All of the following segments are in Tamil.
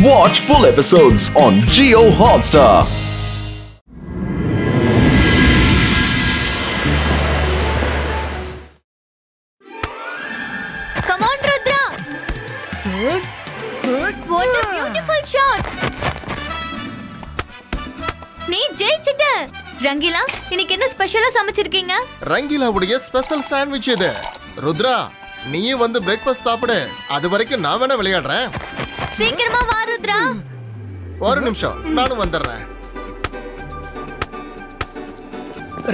Watch full episodes on Jio Hotstar. Come on, Rudra. What a beautiful shot. நீ ஜெயிச்சிட்ட. ரங்கீலா, இன்னைக்கு என்ன ஸ்பெஷலா சமைச்சிருக்கீங்க? ரங்கீலாவுடைய ஸ்பெஷல் சாண்ட்விச் இது. ருத்ரா, நீயும் வந்து பிரேக்ஃபாஸ்ட் சாப்பிடு. அது வரைக்கும் நான் வேணா விளையாடுறேன். சீக்கிரமா வா ருத்ரா. ஒரு நிமிஷம், நானும் வந்துடுறேன்.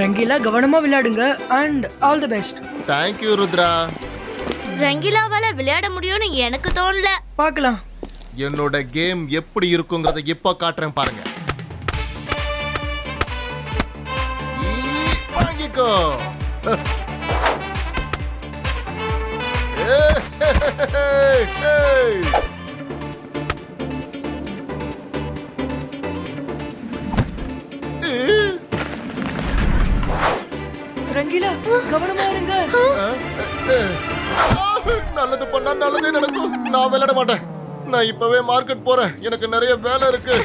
ரங்கீலா, கவனமா விளையாடுங்க and all the best. Thank you Rudra. ரங்கீலாவால விளையாட முடியும்னு எனக்கு தோணல. பார்க்கலாம். என்னோட கேம் எப்படி இருக்குங்கறத இப்ப காட்டுறேன் பாருங்க. வாங்கிக்கோ. ரங்கீலா, கவனமா இருங்க. நல்லது பண்ணா நல்லதே நடக்கும். நான் விளையாட மாட்டேன். நான் இப்பவே மார்க்கெட் போறேன். எனக்கு நிறைய வேலை இருக்கு.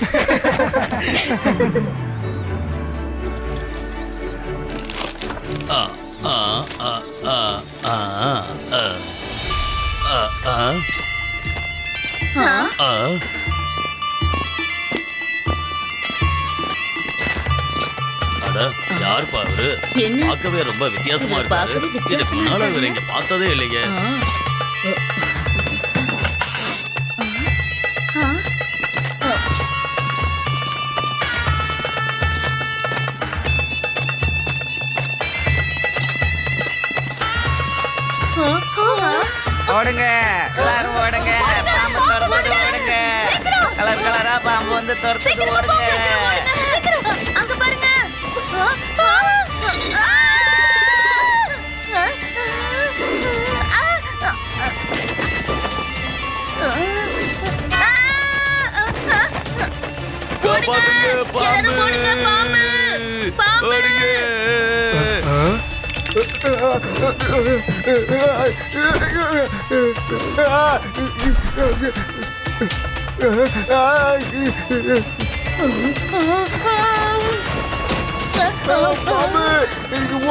யாருப்பா அவரு? பார்க்கவே ரொம்ப வித்தியாசமா இருக்காரு. இதுக்கு முன்னால இவரை இங்க பார்த்ததே இல்லையே. ஓடுங்க, எல்லாரும் ஓடுங்க. பாம்பு துரத்துது, ஓடுங்க. கலர் கலரா பாம்பு வந்து துரத்துது, ஓடுங்க. அங்க பாருங்க.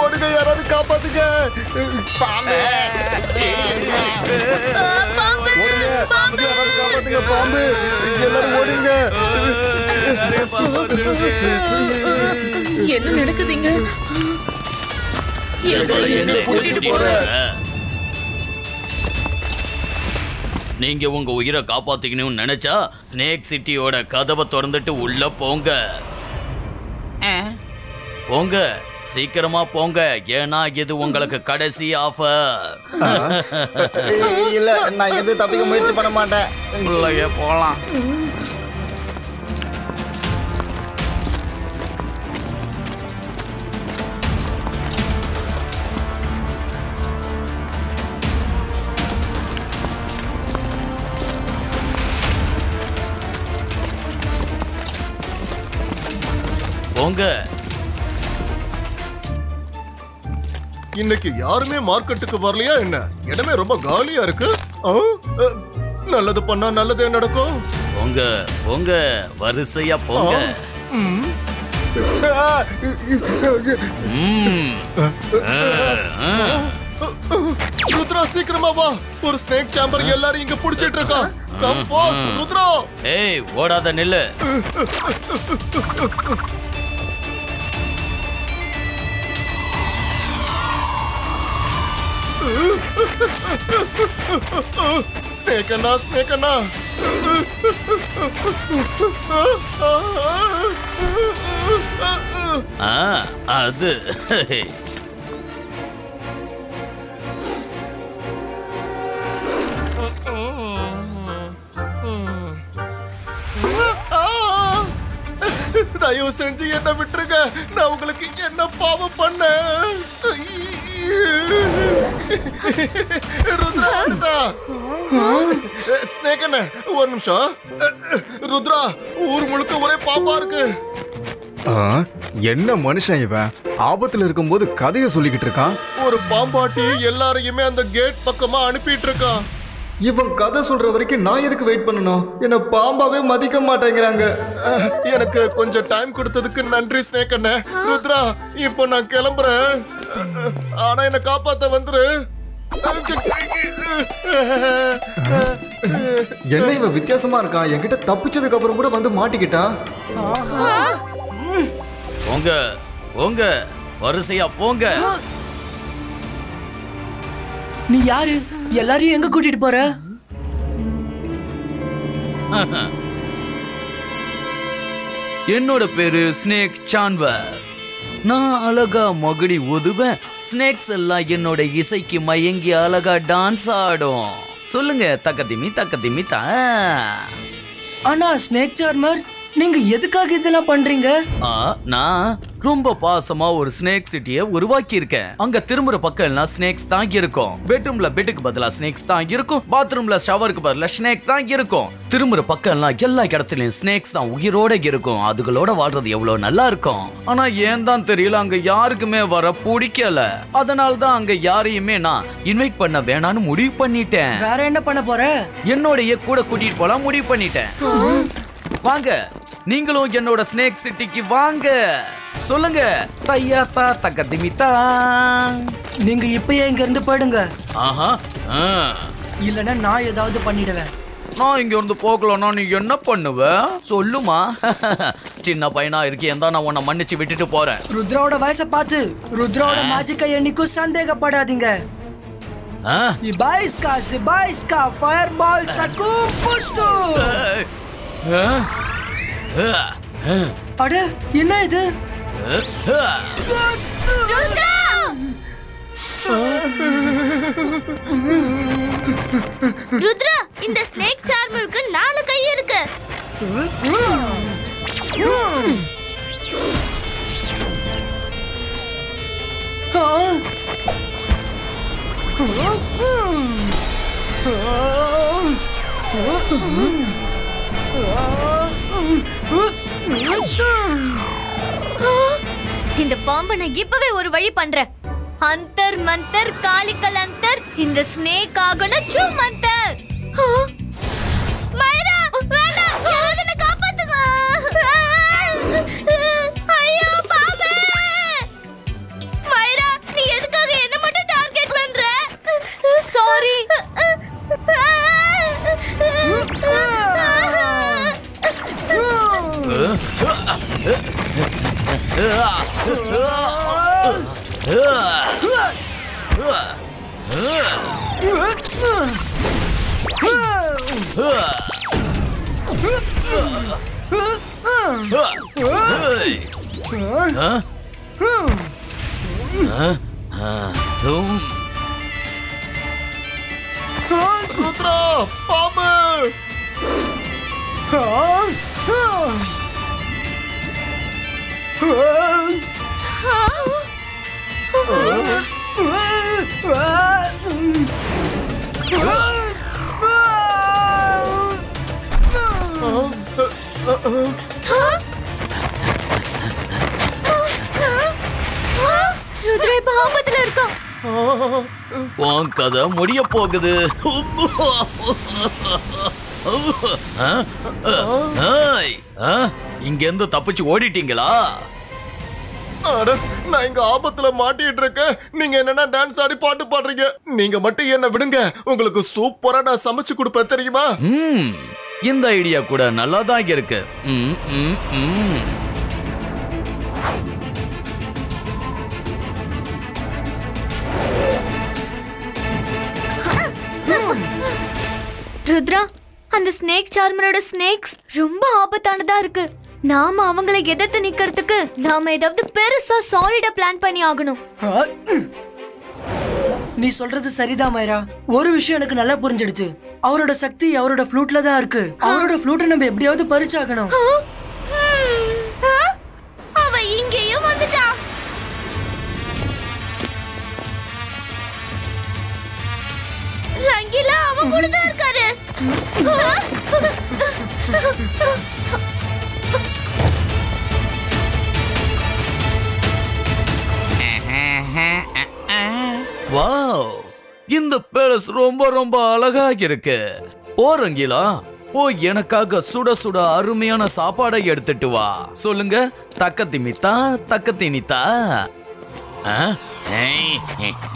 ஓடுங்க, யாராவது காப்பாத்துங்க. பாம்பு, யாராவது காப்பாத்துங்க. பாம்பு, எல்லாரும் ஓடுங்க. என்ன நடக்குதுங்க? நீங்க உங்க உயிரை காப்பாத்திக்கணும்னு நினைச்சா ஸ்னேக் சிட்டியோட கதவை திறந்துட்டு உள்ள போங்க. போங்க, சீக்கிரமா போங்க. ஏன்னா இது உங்களுக்கு கடைசி ஆஃபர். இல்ல, நான் எது தப்பிக்க முயற்சி பண்ண மாட்டேன். உள்ளே போலாம். போங்க. இன்னைக்கு யாருமே மார்க்கெட்டுக்கு வரலையா என்ன? இடமே ரொம்ப காலியா இருக்கு. நல்லது பண்ணா நல்லதே நடக்கும். போங்க போங்க, வரிசையா போங்க. ருத்ரா, சீக்கிரமா வா. ஒரு ஸ்னேக் சாம்பர் எல்லாரும் இங்க புடிச்சிட்டு இருக்கான். Come fast Rudra. ஏய், ஓடாத, நில்லு. ஸ்னேக் அண்ணா, ஸ்னேக் அண்ணா. அது தயவு செஞ்சு என்ன விட்டுருங்க. நான் உங்களுக்கு என்ன பாவம் பண்ணேன்? ருத்ரா, ஸ்னேக் அண்ணா, ஒரு நிமிஷம். ருத்ரா, ஊர் முழுக்க ஒரே பாம்பா இருக்கு. என்ன மனுஷன் இவன்? ஆபத்துல இருக்கும்போது கதையை சொல்லிக்கிட்டு இருக்கான். ஒரு பாம்பாட்டி எல்லாரையுமே அந்த கேட் பக்கமா அனுப்பிட்டு இருக்கான். இவன் கதை சொல்ற வரைக்கும் நான் எதுக்கு வெயிட் பண்ணணும்? என்ன பாம்பாவே மதிக்க மாட்டேங்கிறாங்க. எனக்கு கொஞ்சம் டைம் கொடுத்ததுக்கு நன்றி ஸ்னேக் அண்ணே. ருத்ரா, இப்போ நான் கிளம்புறேன். ஆனா என்ன காப்பாத்த வந்துரு. என்ன இவன் வித்தியாசமா இருக்கான்? என்கிட்ட தப்பிச்சதுக்கு அப்புறம் கூட வந்து மாட்டிக்கிட்டான். போங்க போங்க, வரிசையா போங்க. நீ யாரு? எல்லாரையும் எங்க கூட்டிட்டு போற? என்னோட பேரு ஸ்னேக் சான்வர். நான் அழகா மகுடி ஊதுவேன். ஸ்னேக்ஸ் எல்லாம் என்னோட இசைக்கு மயங்கி அழகா டான்ஸ் ஆடும். சொல்லுங்க, தக்கதிமி தக்கதிமி தா. ஆனா ஸ்னேக் சார்மர், நீங்க எதுக்காக இதெல்லாம் பண்றீங்க? நான் ரொம்ப பாசமா ஒரு ஸ்னேக் சிட்டியை உருவாக்கி இருக்கேன். அங்க திரும்புற பக்கம் எல்லாம் ஸ்னேக்ஸ் தான் இருக்கும். பெட்ரூம்ல பெட்டுக்கு பதிலா ஸ்னேக்ஸ் தான் இருக்கும். பாத்ரூம்ல ஷவருக்கு பதிலா ஸ்னேக் தான் இருக்கும். திரும்புற பக்கம் எல்லாம் எல்லா இடத்துலயும் ஸ்னேக்ஸ் தான் உயிரோட இருக்கும். அதுகளோட வாழ்றது எவ்வளவு நல்லா இருக்கும். ஆனா ஏன் தான் தெரியல, அங்க யாருக்குமே வர பிடிக்கல. அதனால தான் அங்க யாரையுமே நான் இன்வைட் பண்ண வேணான்னு முடிவு பண்ணிட்டேன். வேற என்ன பண்ண போற? என்னோடைய கூட கூட்டிட்டு போலாம் முடிவு பண்ணிட்டேன். வாங்க, நீங்களும் என்னோட ஸ்னேக் சிட்டிக்கு வாங்க. சொல்லுங்க, தையாத்தா தக்கதிமிதா. நீங்க இப்பயே இங்க இருந்து போயிடுங்க. ஆஹா, இல்லனா நான் ஏதாவது பண்ணிடுவேன். நான் இங்க இருந்து போகலன்னா நீ என்ன பண்ணுவ? சொல்லுமா. சின்ன பையனா இருக்கேன் தான் நான் உன்னை மன்னிச்சு விட்டுட்டு போறேன். ருத்ராவோட வயசை பார்த்து ருத்ராவோட மேஜிக்கை என்னைக்கும் சந்தேகப்படாதீங்க. சிபாய்ஸ்கா ஃபயர்பால் சக்கும் புஷ்டு. அட, என்ன இது? ருத்ரா, இந்த ஸ்னேக் சார்மருக்கு 4 கை இருக்கு. இந்த பாம்பை நான் இப்பவே ஒரு வழி பண்றேன். அந்தர் மந்தர் காலிக்கல் அந்தர், இந்த ஸ்னேக் ஆகணும் சு மந்தர். மைரா, வேண்டாம், யாராவது என்னை காப்பாத்துங்க. ஐயோ பாம்பே. மைரா, நீ எதுக்காக என்ன மட்டும் டார்கெட் பண்ற? சாரி. ருத்ரா, பாம்பு. ருத்ரா இப்ப ஆபத்துல இருக்கான். உன் கதை முடிய போகுது. இங்க இருந்து தப்பிச்சு ஓடிட்டீங்களா? நான் இங்க ஆபத்துல மாட்டிட்டு இருக்கேன். நீங்க என்னன்னா டான்ஸ் ஆடி பாட்டு பாடுறீங்க. நீங்க மட்டும் என்ன விடுங்க. உங்களுக்கு சூப்பரா நான் சமைச்சு கொடுப்பேன், தெரியுமா? இந்த ஐடியா கூட நல்லா தான் இருக்கு. ருத்ரா, அந்த ஸ்னேக் சார்மரோட ஸ்னேக்ஸ் ரொம்ப ஆபத்தானதா இருக்கு. நாம அவங்களை எதிர்த்து நிக்கிறதுக்கு நாம ஏதாவது பெருசா சாலிடா பிளான் பண்ணி ஆகணும். நீ சொல்றது சரிதான் மைரா. ஒரு விஷயம் எனக்கு நல்லா புரிஞ்சிடுச்சு. அவரோட சக்தி அவரோட ஃப்ளூட்ல தான் இருக்கு. அவரோட ஃப்ளூட்டை நம்ம எப்படியாவது பறிச்சாகணும். அவ இங்கேயும் வந்துட்டா. ரங்கிலா அவன் கூட தான் இருக்காரு. வாவ், இந்த பேலஸ் ரொம்ப ரொம்ப அழகா இருக்கு. போறீங்களா? போய் எனக்காக சுட சுட அருமையான சாப்பாடை எடுத்துட்டு வா. சொல்லுங்க தக்கத்திமித்தா தக்கத்தினித்தா.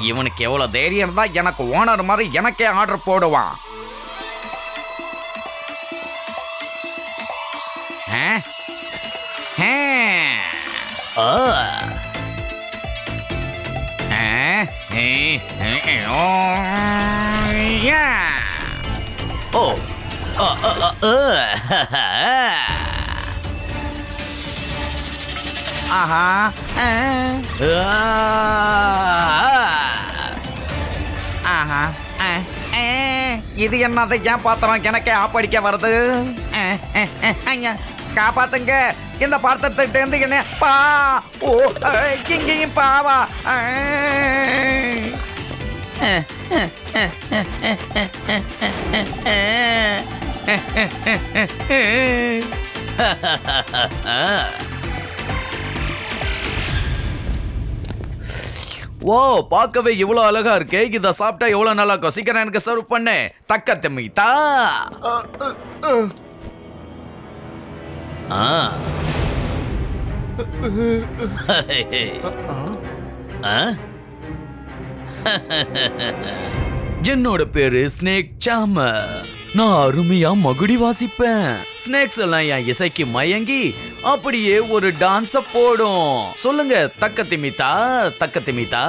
இவனுக்கு எவ்வளவு தைரியம் இருந்தா எனக்கு ஓனர் மாதிரி எனக்கே ஆர்டர் போடுவான். ஓ ஆஹா ஆஹா இது என்னது? ஏன் பாத்திரம் எனக்கே ஆப்படிக்க வருது? காப்பாத்துங்க, இந்த பாத்திரத்திட்ட இருந்து என்ன பா. ஓ இங்கேயும் பாவா. ஓ பார்க்கவே இவ்வளவு அழகா இருக்கு. இத சாப்பிட்டா எவ்வளவு நல்லா இருக்கும். சீக்கிரம் எனக்கு சர்வ் பண்ணு தக்கத்திமித்தா. என்னோட பேரு ஸ்னேக் சாமர். நான் அருமையா மகுடி வாசிப்பேன். ஸ்னேக்ஸ் எல்லாம் என் இசைக்கு மயங்கி அப்படியே ஒரு டான்ஸ போடும். சொல்லுங்க தக்கத்திமித்தா தக்கத்திமித்தா.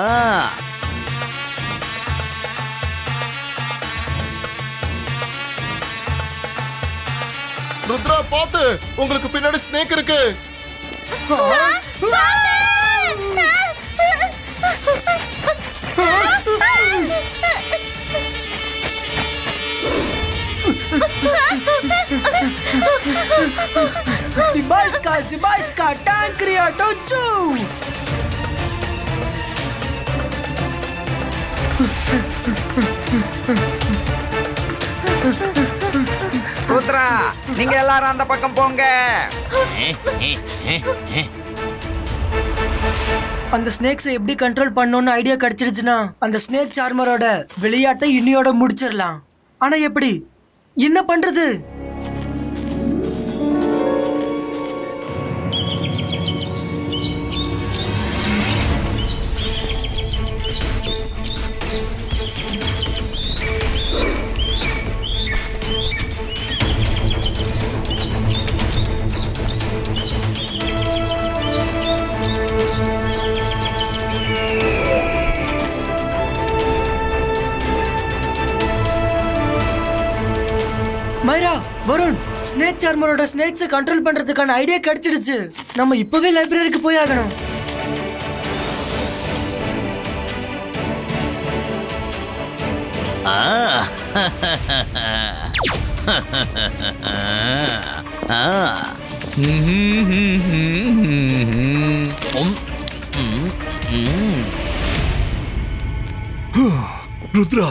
ருத்ரா பாத்து, உங்களுக்கு பின்னாடி ஸ்னேக் இருக்கு. Zibajska, Tankria, Doju! ருத்ரா, நீங்க எல்லாரும் அந்த பக்கம் போங்க. அந்த ஸ்னேக்ஸை எப்படி கண்ட்ரோல் பண்ணணும்னு ஐடியா கிடைச்சிருச்சுன்னா அந்த ஸ்னேக் சார்மரோட விளையாட்டை இன்னியோட முடிச்சிடலாம். ஆனா எப்படி? என்ன பண்றது? மைரா, வருண், ஸ்னேக் சார்மரோட ஸ்னேக்ஸை கண்ட்ரோல் பண்றதுக்கான ஐடியா கிடைச்சிடுச்சு. நம்ம இப்பவே லைப்ரரிக்கு போய் ஆகணும். ருத்ரா,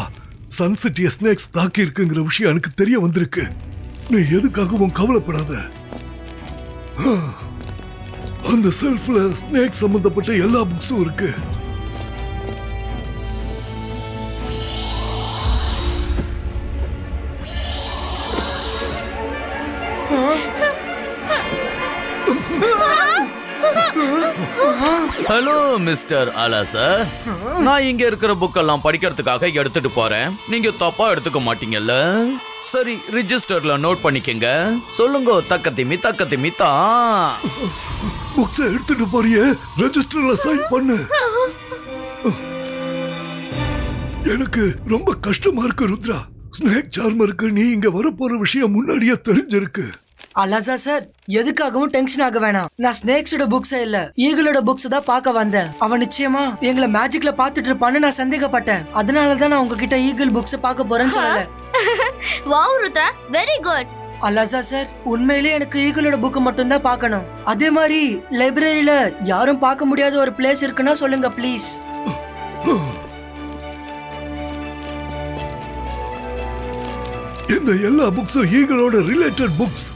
சன்சிட்டிய ஸ்னேக்ஸ் தாக்கி இருக்குங்கிற விஷயம் எனக்கு தெரிய வந்திருக்கு. நீ எதுக்காகவும் கவலைப்படாத. அந்த செல்ஃப்ல ஸ்னேக் சம்பந்தப்பட்ட எல்லா புக்ஸும் இருக்கு. ஹலோ மிஸ்டர் அலாசர், நான் இங்க இருக்கிற புக்கெல்லாம் படிக்கிறதுக்காக எடுத்துட்டு போறேன். நீங்க தப்பா எடுத்துக்க மாட்டீங்கல்ல? சரி, ரிஜிஸ்டர்ல நோட் பண்ணிக்கங்க. சொல்லுங்க தக்கத்திமி தக்கத்திமி தா. புக்ஸ் எடுத்துட்டு போறியே, ரெஜிஸ்டர்ல சைன் பண்ணு. எனக்கு ரொம்ப கஷ்டமா இருக்கு ருத்ரா. ஸ்னேக் சார்மருக்கு நீ இங்க வரப்போற விஷயம் முன்னாடியே தெரிஞ்சிருக்கு. அலாசா சார், எதுக்காகவும் டென்ஷன் ஆக வேணாம். நான் ஸ்னேக்ஸோட புக்ஸ் இல்ல, ஈகிளோட புக்ஸ் தான் பார்க்க வந்தேன். அவன் நிச்சயமா எங்களை மேஜிக்ல பாத்துட்டு இருப்பான்னு நான் சந்தேகப்பட்டேன். அதனாலதான் நான் உங்ககிட்ட ஈகிள் புக்ஸ் பார்க்க போறேன்னு சொல்லல. Wow Rudra, very good. அலாசா சார், உண்மையிலேயே எனக்கு ஈகிளோட புக் மட்டும் தான் பார்க்கணும். அதே மாதிரி லைப்ரரியில யாரும் பார்க்க முடியாத ஒரு பிளேஸ் இருக்குன்னா சொல்லுங்க ப்ளீஸ். இந்த எல்லா புக்ஸும் ஈகிளோட ரிலேட்டட் புக்ஸ்.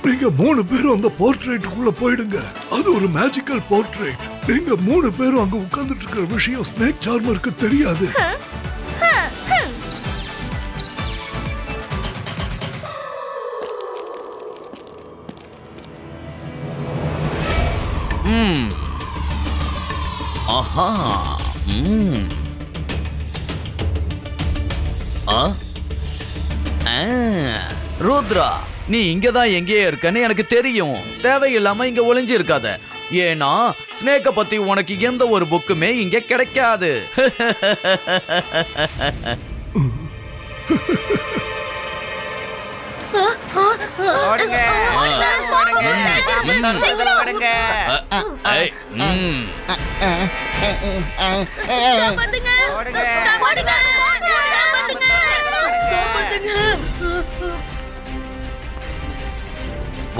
நீங்க 3 பேரும் அந்த போர்ட்ரேட்டுக்குள்ள போயிடுங்க. அது ஒரு மேஜிக்கல் போர்ட்ரேட். நீங்க 3 பேரும் அங்க உட்கார்ந்துட்டு இருக்கிற விஷயம் ஸ்னேக் சார்மருக்கு தெரியாது. ஆஹா. ருத்ரா, நீ இங்கதான் எங்கேயே இருக்கன்னு எனக்கு தெரியும். தேவையில்லாம இங்க ஒளிஞ்சு இருக்காத. ஏன்னா ஸ்னேக்க பத்தி உனக்கு எந்த ஒரு புக்குமே இங்க கிடைக்காது. ஓடுங்க ஓடுங்க ஓடுங்க.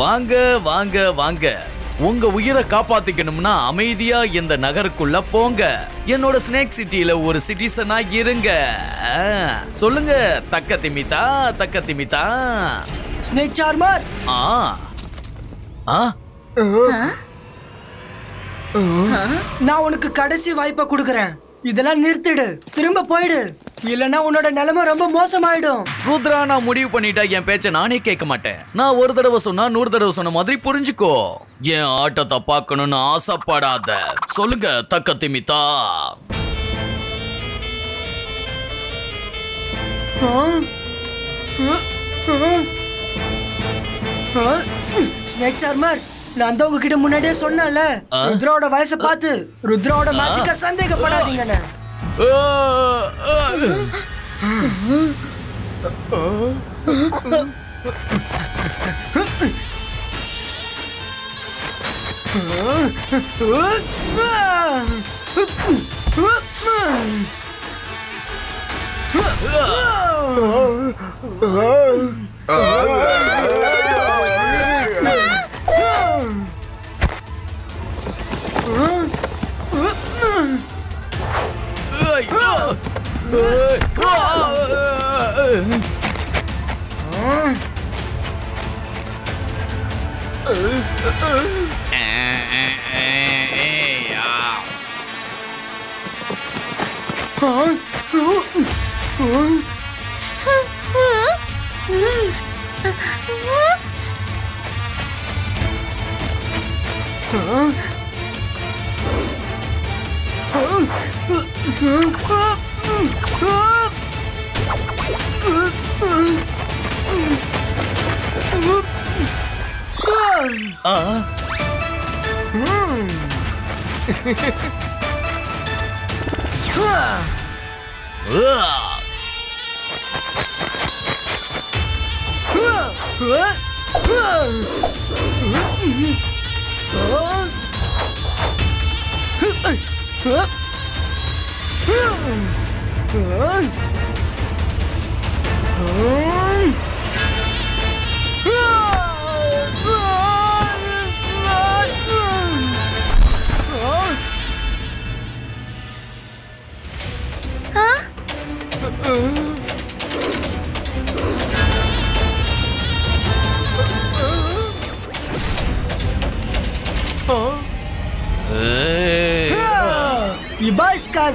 வாங்க வாங்க வாங்க. உங்க உயிரை காப்பாத்திக்கணும்னா அமைதியா இந்த நகருக்குள்ள போங்க. என்னோட ஸ்னேக் சிட்டில ஒரு சிட்டிசனா இருங்க. சொல்லுங்க தக்க திமிதா, தக்க திமிதா. Snake charmer. நான் உனக்கு கடைசி வாய்ப்பை கொடுக்கறேன். இதெல்லாம் நிறுத்திடு, திரும்ப போயிடு, இல்லனா உன்னோட நிலைமை ரொம்ப மோசமாயிடும். ருத்ரா, நான் முடிவு பண்ணிட்டா என் பேச்ச நானே கேட்க மாட்டேன். நான் ஒரு தடவை சொன்னா 100 தடவை சொன்ன மாதிரி புரிஞ்சுக்கோ. என் ஆட்டத்தை பார்க்கணும்னு ஆசைப்படாத. சொல்லுங்க தக்க திமிதா. ஸ்னேக் சார்மர், நான் தான் உங்ககிட்ட முன்னாடியே சொன்னேன்ல, ருத்ராவோட வயசை பார்த்து ருத்ராவோட மேஜிக்க சந்தேகப்படாதீங்கன்னு.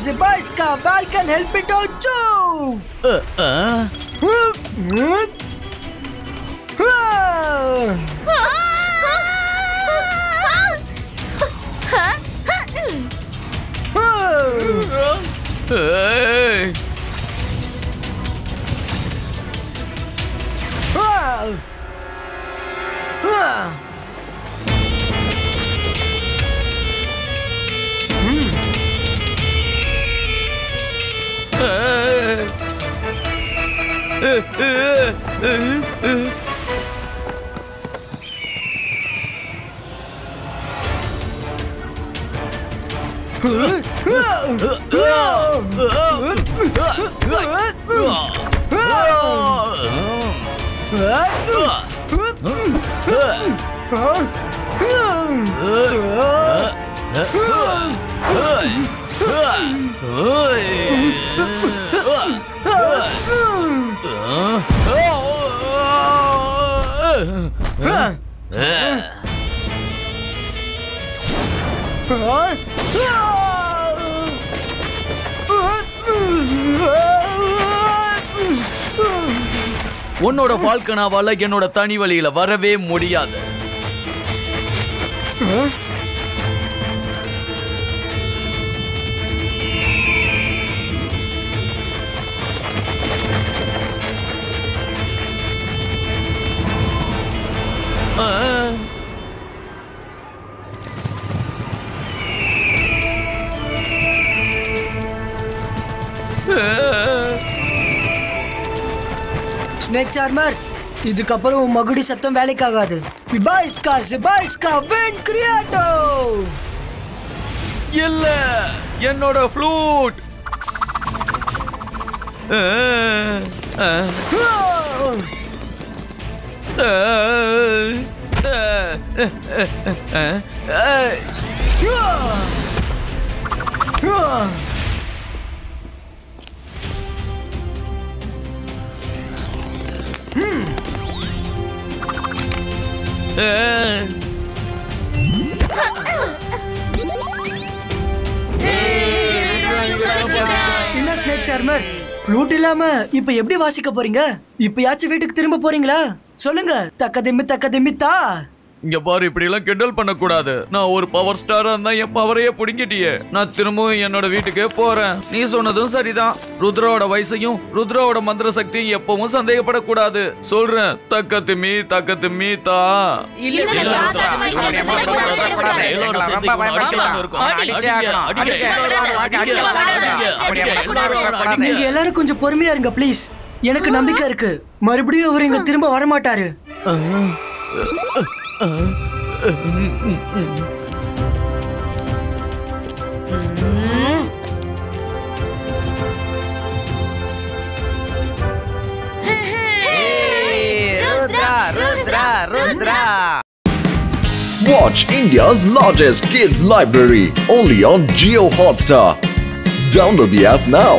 Zibaiska, Val can help it out too. உன்னோட ஃபால்கனாவால என்னோட தனி வழியில வரவே முடியாது. ஸ்னேக் சார்மர், இதுக்கப்புறம் உன் மகுடி சத்தம் வேலைக்காகாது. சிபாய்ஸ்கா வென் கிரியேட்டோ. இல்ல, என்னோட ஃப்ளூட். என்ன ஸ்னேக் சார்மர், ஃப்ளூட் இல்லாம இப்ப எப்படி வாசிக்க போறீங்க? இப்பயாச்சும் வீட்டுக்கு திரும்ப போறீங்களா? சொல்லுங்க. தக்கதிம்மி தா. இங்க பாரு, இப்படி எல்லாம் கிண்டல் பண்ண கூடாது. நான் ஒரு பவர் ஸ்டாரா இருந்தா என் பவரையே புடுங்கிட்டியே. நான் திரும்பவும் என்னோட வீட்டுக்கே போறேன். நீ சொன்னதும் சரிதான். ருத்ராவோட வயசையும் ருத்ராவோட மந்திர சக்தியும் எப்பவும் சந்தேகப்படக்கூடாது. சொல்றேன், தக்கதிம்மி தா. நீங்க எல்லாரும் கொஞ்சம் பொறுமையா இருங்க ப்ளீஸ். எனக்கு நம்பிக்கை இருக்கு, மறுபடியும் அவர் இங்க திரும்ப வரமாட்டாரு. Watch India's largest kids library only on Jio Hotstar. Download the app now.